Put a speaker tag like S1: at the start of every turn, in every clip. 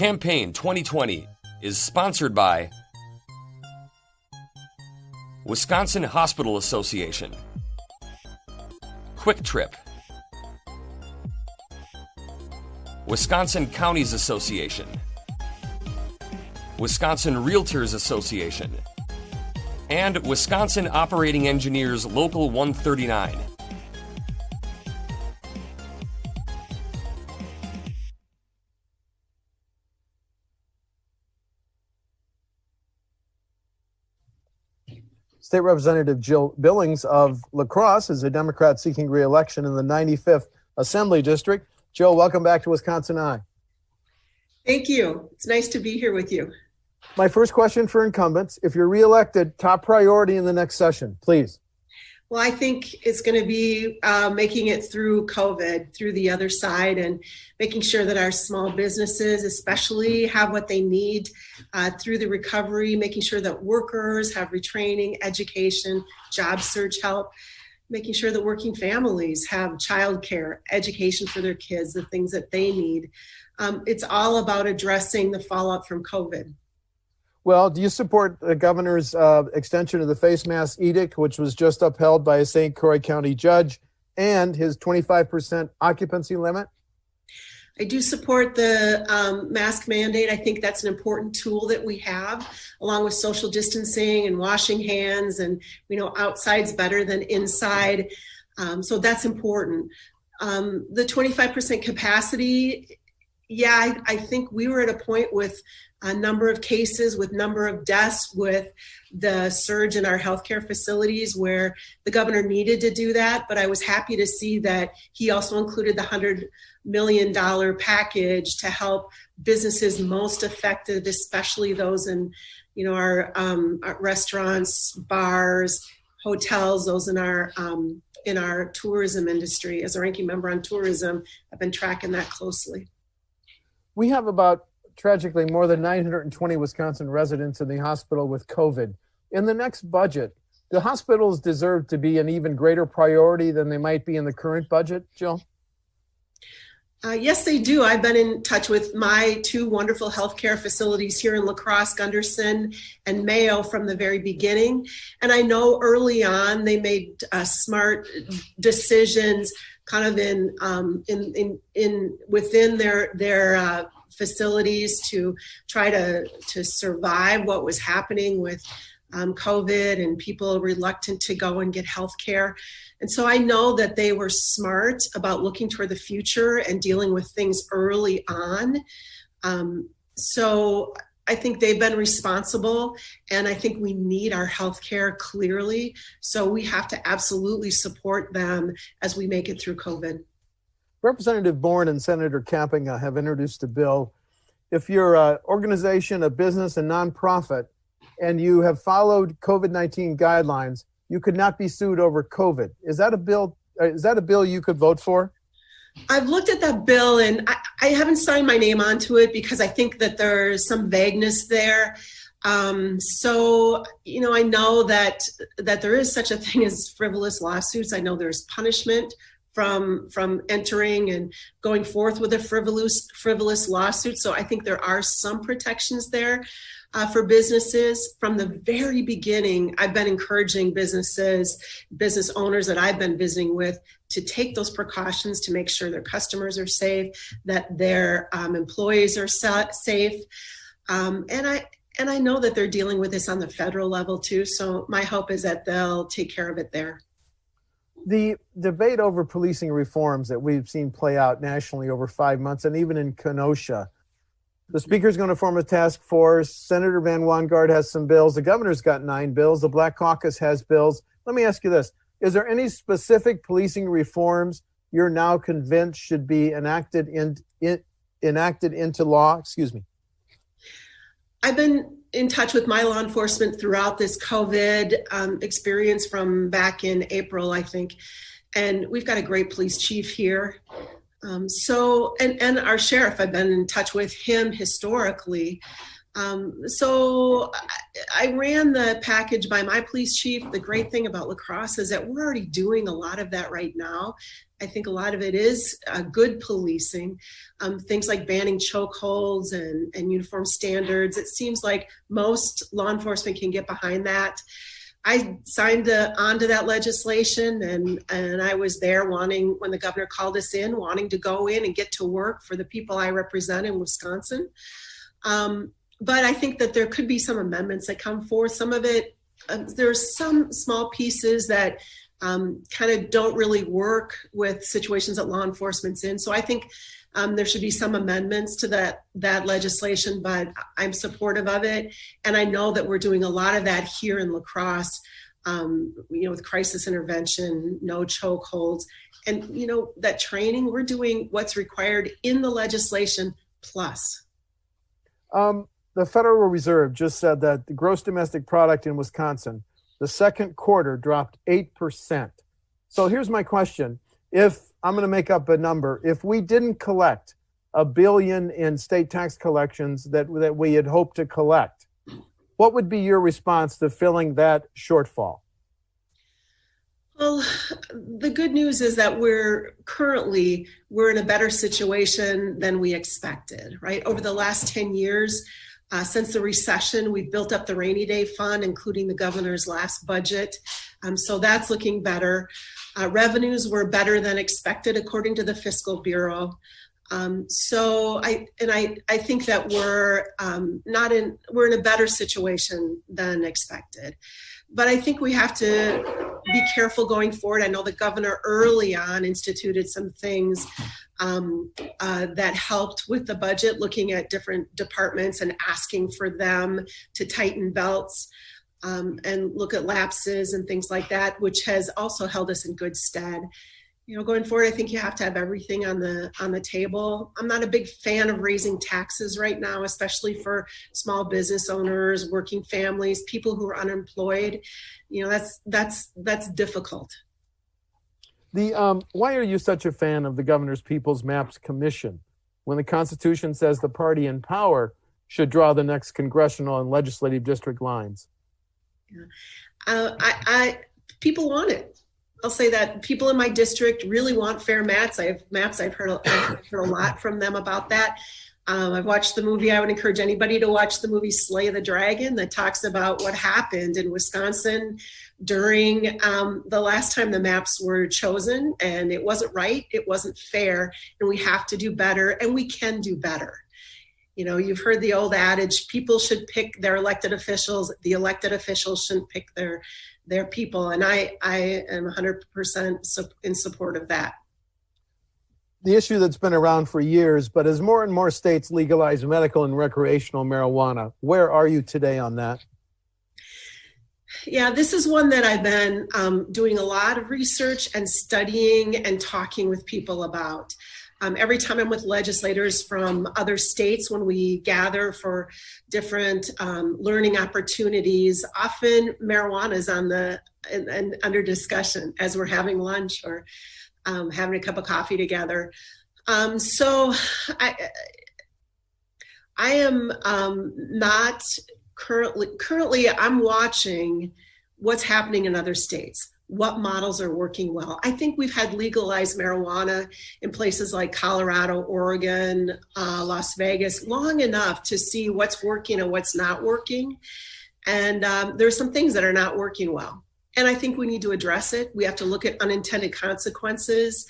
S1: Campaign 2020 is sponsored by Wisconsin Hospital Association, Quick Trip, Wisconsin Counties Association, Wisconsin Realtors Association, and Wisconsin Operating Engineers Local 139.
S2: State Representative Jill Billings of Crosse is a Democrat seeking re-election in the 95th Assembly District. Jill, welcome back to WisconsinEye.
S3: Thank you. It's nice to be here with you.
S2: My first question for incumbents, if you're re-elected, top priority in the next session, please.
S3: Well, I think it's going to be making it through COVID, through the other side, and making sure that our small businesses especially have what they need through the recovery, making sure that workers have retraining, education, job search help, making sure that working families have childcare, education for their kids, the things that they need. It's all about addressing the fallout from COVID.
S2: Well, do you support the governor's extension of the face mask edict, which was just upheld by a St. Croix County judge, and his 25% occupancy limit?
S3: I do support the mask mandate. I think that's an important tool that we have, along with social distancing and washing hands, and outside's better than inside. So that's important. The 25% capacity, I think we were at a point with a number of cases, with number of deaths, with the surge in our healthcare facilities where the governor needed to do that. But I was happy to see that he also included the $100 million package to help businesses most affected, especially those in, our restaurants, bars, hotels, those in our tourism industry. As a ranking member on tourism, I've been tracking that closely.
S2: We have about, tragically, more than 920 Wisconsin residents in the hospital with COVID. In the next budget, do hospitals deserve to be an even greater priority than they might be in the current budget, Jill?
S3: Yes, they do. I've been in touch with my two wonderful healthcare facilities here in La Crosse, Gunderson, and Mayo from the very beginning. And I know early on they made smart decisions kind of in within their facilities to try to survive what was happening with COVID and people reluctant to go and get health care. And so I know that they were smart about looking toward the future and dealing with things early on. So I think they've been responsible, and I think we need our health care clearly. So we have to absolutely support them as we make it through COVID.
S2: Representative Bourne and Senator Camping have introduced a bill. If you're an organization, a business, a nonprofit, and you have followed COVID-19 guidelines, you could not be sued over COVID. Is that a bill you could vote for?
S3: I've looked at that bill, and I haven't signed my name onto it because I think that there's some vagueness there. So, I know that there is such a thing as frivolous lawsuits. I know there's punishment from entering and going forth with a frivolous lawsuit. So I think there are some protections there for businesses. From the very beginning, I've been encouraging business owners that I've been visiting with to take those precautions to make sure their customers are safe, that their employees are safe. And I know that they're dealing with this on the federal level too. So my hope is that they'll take care of it there.
S2: The debate over policing reforms that we've seen play out nationally over 5 months, and even in Kenosha, the speaker's going to form a task force. Senator Van Wanggaard has some bills. The governor's got 9 bills. The Black Caucus has bills. Let me ask you this. Is there any specific policing reforms you're now convinced should be enacted into law? Excuse me.
S3: I've been in touch with my law enforcement throughout this COVID experience from back in April, I think. And we've got a great police chief here. And our sheriff, I've been in touch with him historically. So I ran the package by my police chief. The great thing about La Crosse is that we're already doing a lot of that right now. I think a lot of it is good policing, things like banning chokeholds and uniform standards. It seems like most law enforcement can get behind that. I signed onto that legislation, and I was there wanting, when the governor called us in, wanting to go in and get to work for the people I represent in Wisconsin. But I think that there could be some amendments that come forth. Some of it, there's some small pieces that kind of don't really work with situations that law enforcement's in. So I think there should be some amendments to that legislation, but I'm supportive of it. And I know that we're doing a lot of that here in La Crosse, with crisis intervention, no chokeholds, and, that training, we're doing what's required in the legislation plus.
S2: The Federal Reserve just said that the gross domestic product in Wisconsin, the second quarter dropped 8%. So here's my question. If I'm going to make up a number, if we didn't collect $1 billion in state tax collections that we had hoped to collect, what would be your response to filling that shortfall?
S3: Well, the good news is that we're in a better situation than we expected, right? Over the last 10 years, since the recession, we've built up the rainy day fund, including the governor's last budget. So that's looking better. Revenues were better than expected, according to the Fiscal Bureau. So I think that we're in a better situation than expected. But I think we have to be careful going forward. I know the governor early on instituted some things that helped with the budget, looking at different departments and asking for them to tighten belts and look at lapses and things like that, which has also held us in good stead. Going forward, I think you have to have everything on the table. I'm not a big fan of raising taxes right now, especially for small business owners, working families, people who are unemployed. That's difficult.
S2: Why are you such a fan of the Governor's People's Maps Commission when the Constitution says the party in power should draw the next congressional and legislative district lines?
S3: People want it. I'll say that people in my district really want fair maps. I've heard a lot from them about that. I've watched the movie. I would encourage anybody to watch the movie Slay the Dragon, that talks about what happened in Wisconsin during the last time the maps were chosen, and it wasn't right, it wasn't fair, and we have to do better, and we can do better. You've heard the old adage, people should pick their elected officials, the elected officials shouldn't pick their people, and I am 100% in support of that.
S2: The issue that's been around for years, but as more and more states legalize medical and recreational marijuana, where are you today on that?
S3: Yeah, this is one that I've been doing a lot of research and studying and talking with people about. Every time I'm with legislators from other states, when we gather for different learning opportunities, often marijuana is under discussion as we're having lunch or having a cup of coffee together. So I am not currently I'm watching what's happening in other states. What models are working well. I think we've had legalized marijuana in places like Colorado, Oregon, Las Vegas long enough to see what's working and what's not working. And there's some things that are not working well. And I think we need to address it. We have to look at unintended consequences.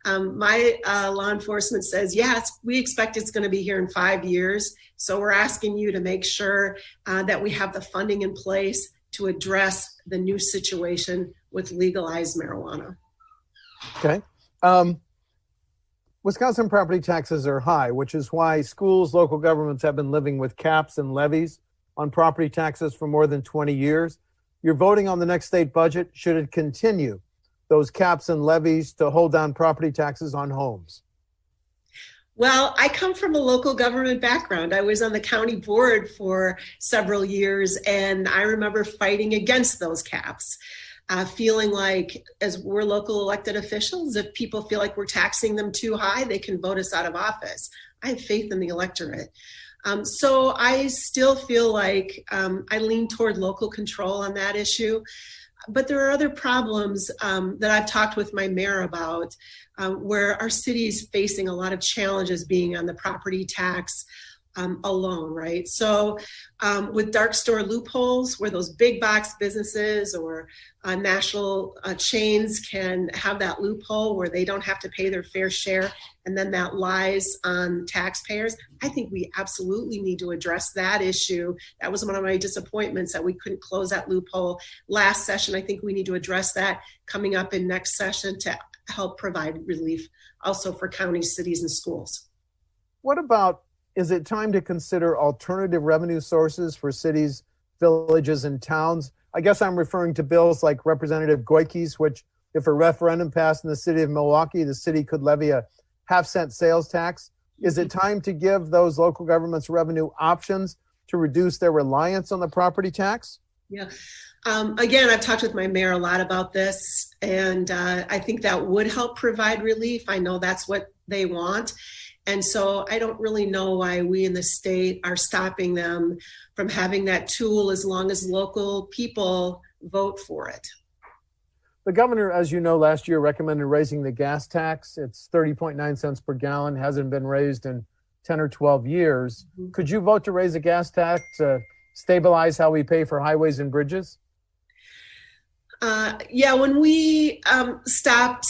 S3: My law enforcement says, yes, we expect it's going to be here in 5 years. So we're asking you to make sure that we have the funding in place to address the new situation with legalized marijuana.
S2: Okay. Wisconsin property taxes are high, which is why schools, local governments have been living with caps and levies on property taxes for more than 20 years. You're voting on the next state budget. Should it continue those caps and levies to hold down property taxes on homes?
S3: Well, I come from a local government background. I was on the county board for several years, and I remember fighting against those caps, feeling like, as we're local elected officials, if people feel like we're taxing them too high, they can vote us out of office. I have faith in the electorate. So I still feel like I lean toward local control on that issue. But there are other problems that I've talked with my mayor about, where our city is facing a lot of challenges being on the property tax alone, right? So with dark store loopholes where those big box businesses or national chains can have that loophole where they don't have to pay their fair share, and then that lies on taxpayers, I think we absolutely need to address that issue. That was one of my disappointments, that we couldn't close that loophole last session. I think we need to address that coming up in next session to help provide relief also for counties, cities, and schools.
S2: What about, is it time to consider alternative revenue sources for cities, villages, and towns? I guess I'm referring to bills like Representative Goyke's, which, if a referendum passed in the city of Milwaukee, the city could levy a half-cent sales tax. Is it time to give those local governments revenue options to reduce their reliance on the property tax?
S3: Yeah. Again, I've talked with my mayor a lot about this, and I think that would help provide relief. I know that's what they want. And so I don't really know why we in the state are stopping them from having that tool as long as local people vote for it.
S2: The governor, as you know, last year recommended raising the gas tax. It's 30.9 cents per gallon, hasn't been raised in 10 or 12 years. Mm-hmm. Could you vote to raise the gas tax to stabilize how we pay for highways and bridges?
S3: Yeah, when we stopped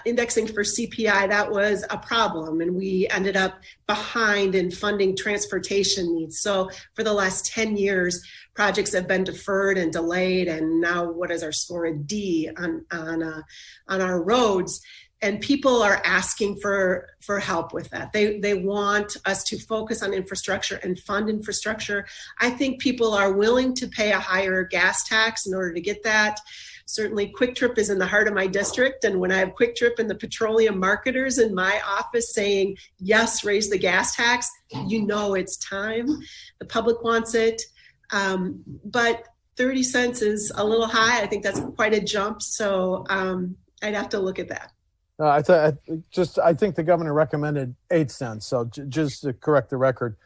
S3: indexing for CPI, that was a problem, and we ended up behind in funding transportation needs. So for the last 10 years, projects have been deferred and delayed, and now what is our score? A D on our roads. And people are asking for help with that. They want us to focus on infrastructure and fund infrastructure. I think people are willing to pay a higher gas tax in order to get that. Certainly Quick Trip is in the heart of my district. And when I have Quick Trip and the petroleum marketers in my office saying, yes, raise the gas tax, you know it's time. The public wants it. But 30 cents is a little high. I think that's quite a jump. So I'd have to look at that.
S2: I think the governor recommended 8 cents. So just to correct the record.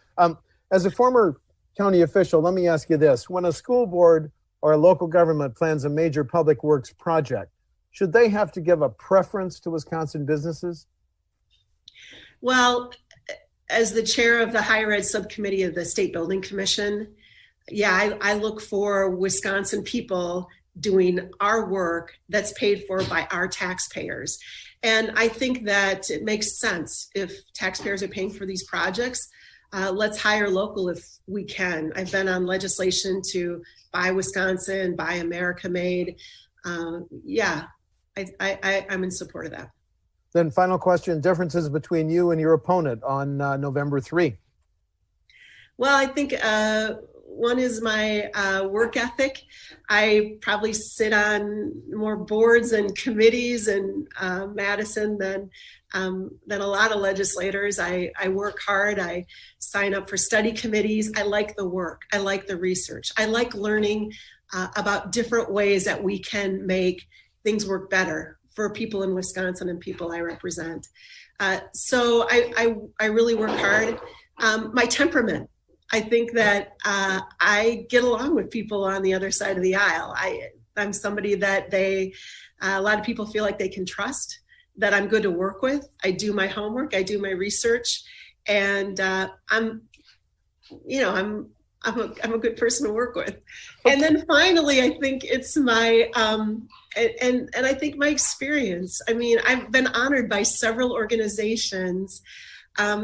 S2: As a former county official, let me ask you this. When a school board or a local government plans a major public works project, should they have to give a preference to Wisconsin businesses?
S3: Well, as the chair of the higher ed subcommittee of the State Building Commission, yeah, I look for Wisconsin people doing our work that's paid for by our taxpayers. And I think that it makes sense if taxpayers are paying for these projects. Let's hire local if we can. I've been on legislation to buy Wisconsin, buy America Made. I'm in support of that.
S2: Then final question, differences between you and your opponent on November 3.
S3: Well, I think one is my work ethic. I probably sit on more boards and committees in Madison than a lot of legislators. I work hard. I sign up for study committees. I like the work. I like the research. I like learning about different ways that we can make things work better for people in Wisconsin and people I represent. So I really work hard. My temperament. I think that I get along with people on the other side of the aisle. I'm somebody that a lot of people feel like they can trust, that I'm good to work with. I do my homework, I do my research, and I'm a good person to work with. And then finally, I think it's my and I think my experience. I mean, I've been honored by several organizations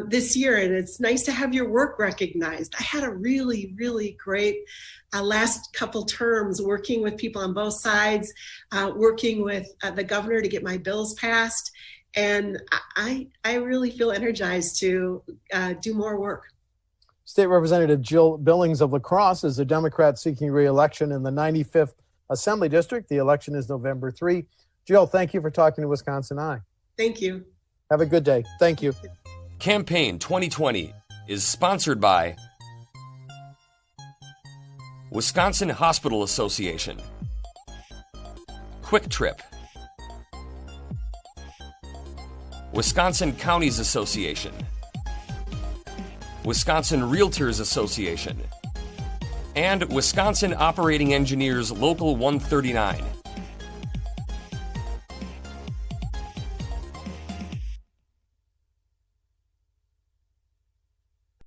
S3: this year, and it's nice to have your work recognized. I had a really, really great last couple terms working with people on both sides, working with the governor to get my bills passed, and I really feel energized to do more work.
S2: State Representative Jill Billings of La Crosse is a Democrat seeking re-election in the 95th Assembly District. The election is November 3. Jill, thank you for talking to WisconsinEye.
S3: Thank you.
S2: Have a good day. Thank you.
S1: Campaign 2020 is sponsored by Wisconsin Hospital Association, Quick Trip, Wisconsin Counties Association, Wisconsin Realtors Association, and Wisconsin Operating Engineers Local 139.